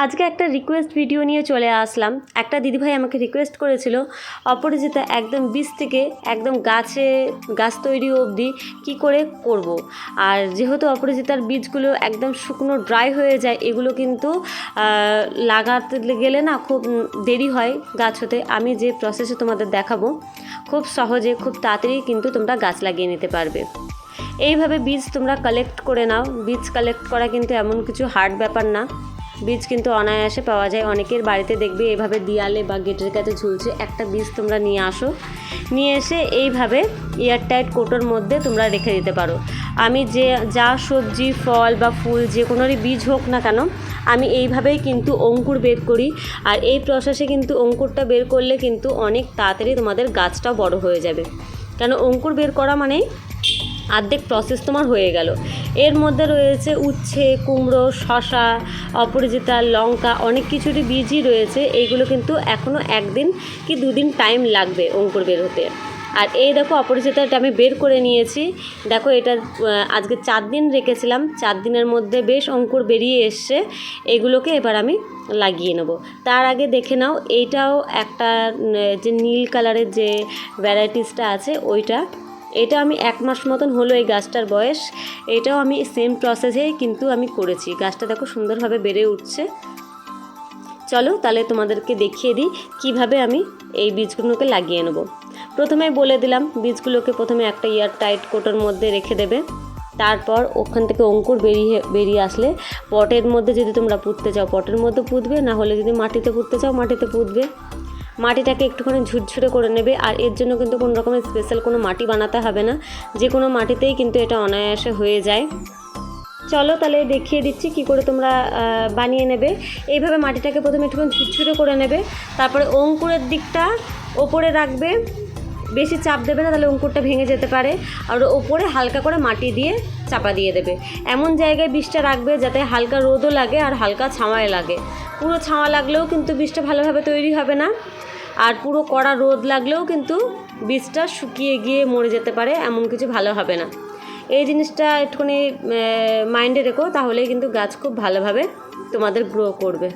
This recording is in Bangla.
আজকে একটা রিকোয়েস্ট ভিডিও নিয়ে চলে আসলাম। একটা দিদিভাই আমাকে রিকোয়েস্ট করেছিল অপরাজিতা একদম বীজ থেকে একদম গাছ তৈরি অবধি কি করে করব। আর যেহেতু অপরাজিতার বীজগুলো একদম শুকনো ড্রাই হয়ে যায়, এগুলো কিন্তু লাগাতে গেলে না খুব দেরি হয় গাছ হতে। আমি যে প্রসেসে তোমাদের দেখাবো খুব সহজে খুব তাড়াতাড়ি কিন্তু তোমরা গাছ লাগিয়ে নিতে পারবে। এইভাবে বীজ তোমরা কালেক্ট করে নাও। বীজ কালেক্ট করা কিন্তু এমন কিছু হার্ড ব্যাপার না, বীজ কিন্তু অনায়াসে পাওয়া যায়। অনেকের বাড়িতে দেখবে এইভাবে দেয়ালে বা গেটের কাছে ঝুলছে। একটা বীজ তোমরা নিয়ে আসো, নিয়ে এসে এইভাবে এয়ারটাইট কোটোর মধ্যে তোমরা রেখে দিতে পারো। আমি যা সবজি ফল বা ফুল যে কোনোরই বীজ হোক না কেন, আমি এইভাবেই কিন্তু অঙ্কুর বের করি। আর এই প্রসেসে কিন্তু অঙ্কুরটা বের করলে কিন্তু অনেক তাড়াতাড়ি তোমাদের গাছটাও বড় হয়ে যাবে। কেন অঙ্কুর বের করা মানেই অর্ধেক প্রসেস তোমার হয়ে গেল। এর মধ্যে রয়েছে উচ্ছে, কুমড়ো, শশা, অপরাজিতা, লঙ্কা, অনেক কিছুরই বীজই রয়েছে। এইগুলো কিন্তু এখনও 1 দিন কি 2 দিন টাইম লাগবে অঙ্কুর বের হতে। আর এই দেখো অপরাজিতাটা আমি বের করে নিয়েছি। দেখো এটা আজকে 4 দিন রেখেছিলাম, 4 দিনের মধ্যে বেশ অঙ্কুর বেরিয়ে এসছে। এগুলোকে এবার আমি লাগিয়ে নেব। তার আগে দেখে নাও, এইটাও একটা যে নীল কালারের যে ভ্যারাইটিসটা আছে এটা আমি 1 মাস মতন হলো এই গাছটার বয়স। এটাও আমি সেম প্রসেসেই কিন্তু আমি করেছি। গাছটা দেখো সুন্দরভাবে বেড়ে উঠছে। চলো তাহলে তোমাদেরকে দেখিয়ে দিই কিভাবে আমি এই বীজগুলোকে লাগিয়ে নেব। প্রথমেই বলে দিলাম, বীজগুলোকে প্রথমে একটা এয়ারটাইট কোটোর মধ্যে রেখে দেবে। তারপর ওখান থেকে অঙ্কুর বেরিয়ে আসলে পটের মধ্যে যদি তোমরা পুঁততে চাও পটের মধ্যে পুঁতবে, না হলে যদি মাটিতে পুঁততে চাও মাটিতে পুঁতবে। মাটিটাকে একটুখানি ঝুরঝুরে করে নেবে। আর এর জন্য কিন্তু কোনো রকমের স্পেশাল কোনো মাটি বানাতে হবে না, যে কোনো মাটিতেই কিন্তু এটা অনায়াসে হয়ে যায়। চলো তাহলে দেখিয়ে দিচ্ছি কি করে তোমরা বানিয়ে নেবে। এইভাবে মাটিটাকে প্রথমে একটুখানি ঝুরঝুরে করে নেবে। তারপরে অঙ্কুরের দিকটা ওপরে রাখবে, বেশি চাপ দেবে না, তাহলে অঙ্কুরটা ভেঙে যেতে পারে। আর ওপরে হালকা করে মাটি দিয়ে চাপা দিয়ে দেবে। এমন জায়গায় বীজটা রাখবে যাতে হালকা রোদও লাগে আর হালকা ছাওয়ায় লাগে। পুরো ছাওয়া লাগলেও কিন্তু বীজটা ভালোভাবে তৈরি হবে না, আর পুরো কড়া রোদ লাগলেও কিন্তু বীজটা শুকিয়ে গিয়ে মরে যেতে পারে, এমন কিছু ভালো হবে না। এই জিনিসটা একটুখানি মাইন্ডে রেখো, তাহলেই কিন্তু গাছ খুব ভালোভাবে তোমাদের গ্রো করবে।